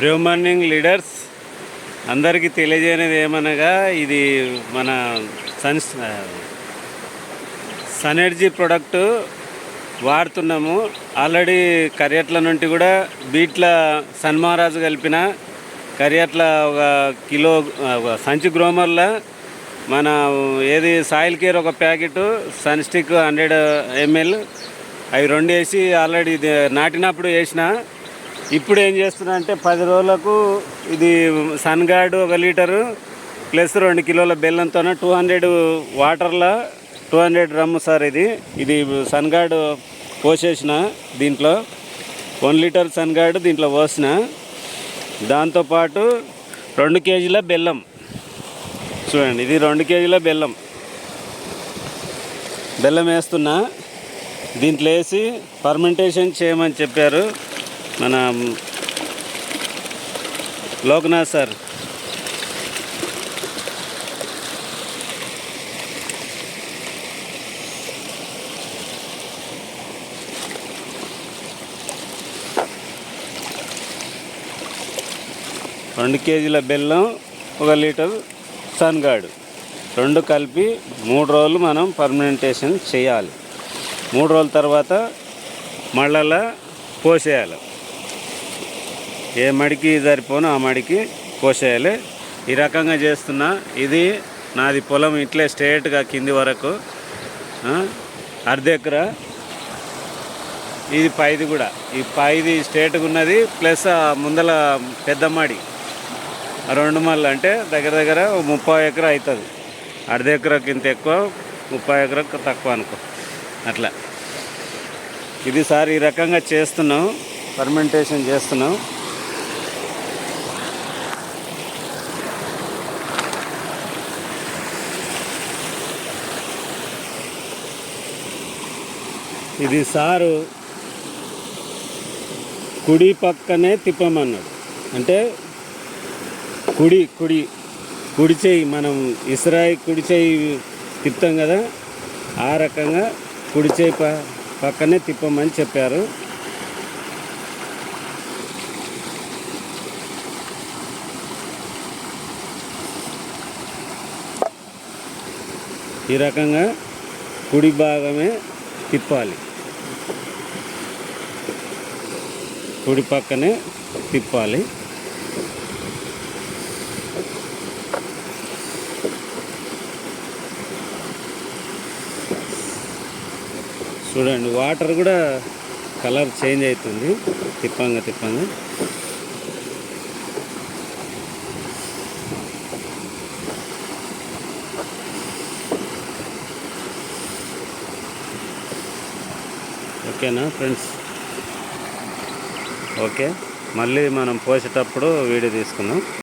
ప్రియో morning leaders అందరికీ తెలియజేయనిది ఏమనగా ఇది మన సనెర్జీ ప్రోడక్ట్ వాడుతున్నాము. ఆల్రెడీ కరియట్ల నుండి కూడా బీట్ల సన్మహారాజు కలిపిన కరియట్ల ఒక కిలో సంచి గ్రోమర్ల మన ఏది సాయిల్ కేర్ ఒక ప్యాకెట్, సన్ స్టిక్ 100 ml అవి 2 వేసి ఆల్రెడీ నాటినప్పుడు వేసిన. ఇప్పుడు ఏం చేస్తున్నా అంటే 10 రోజులకు ఇది సన్ గార్డ్ 1 లీటరు ప్లస్ 2 కిలోల బెల్లంతో 200 వాటర్లో 200 డ్రమ్ సార్. ఇది సన్ గార్డ్ పోసేసిన, దీంట్లో 1 లీటర్ సన్ గార్డ్ దీంట్లో పోసిన. దాంతోపాటు 2 కేజీల బెల్లం చూడండి, ఇది 2 కేజీల బెల్లం వేస్తున్నా. దీంట్లో వేసి ఫర్మెంటేషన్ చేయమని చెప్పారు మన లోక్నాథ్ సార్. రెండు కేజీల బెల్లం 1 లీటర్ సన్ గార్డ్ 2 కలిపి 3 రోజులు మనం ఫర్మెంటేషన్ చేయాలి. 3 రోజుల తర్వాత మళ్ళా పోసేయాలి. ఏ మడికి సరిపోనో ఆ మడికి పోసేయాలి. ఈ రకంగా చేస్తున్నా. ఇది నాది పొలం ఇట్లే స్ట్రేట్గా కింది వరకు 1/2 ఎకరా. ఇది పైది కూడా, ఈ పైది స్ట్రేట్గా ఉన్నది ప్లస్ ముందల పెద్ద మడి 2 మళ్ళీ అంటే దగ్గర 30 ఎకరా అవుతుంది. 1/2 ఎకరాకి ఇంత ఎక్కువ, 30 ఎకరాకు తక్కువ అనుకో అట్లా. ఇది సార్ ఈ రకంగా చేస్తున్నాం, ఫర్మెంటేషన్ చేస్తున్నాం. ఇది సారు కుడి పక్కనే తిప్పమన్నాడు. అంటే కుడి చేయి మనం ఇస్రాయి కుడి చేయి తిప్పుతాం కదా, ఆ రకంగా కుడి చేయి పక్కనే తిప్పమని చెప్పారు. ఈ రకంగా కుడి భాగమే తిప్పాలి, కుడి పక్కనే తిప్పాలి. చూడండి, వాటర్ కూడా కలర్ చేంజ్ అవుతుంది తిప్పంగా. ఓకేనా ఫ్రెండ్స్? ఓకే, మళ్ళీ మనం పోసేటప్పుడు వీడియో తీసుకుందాం.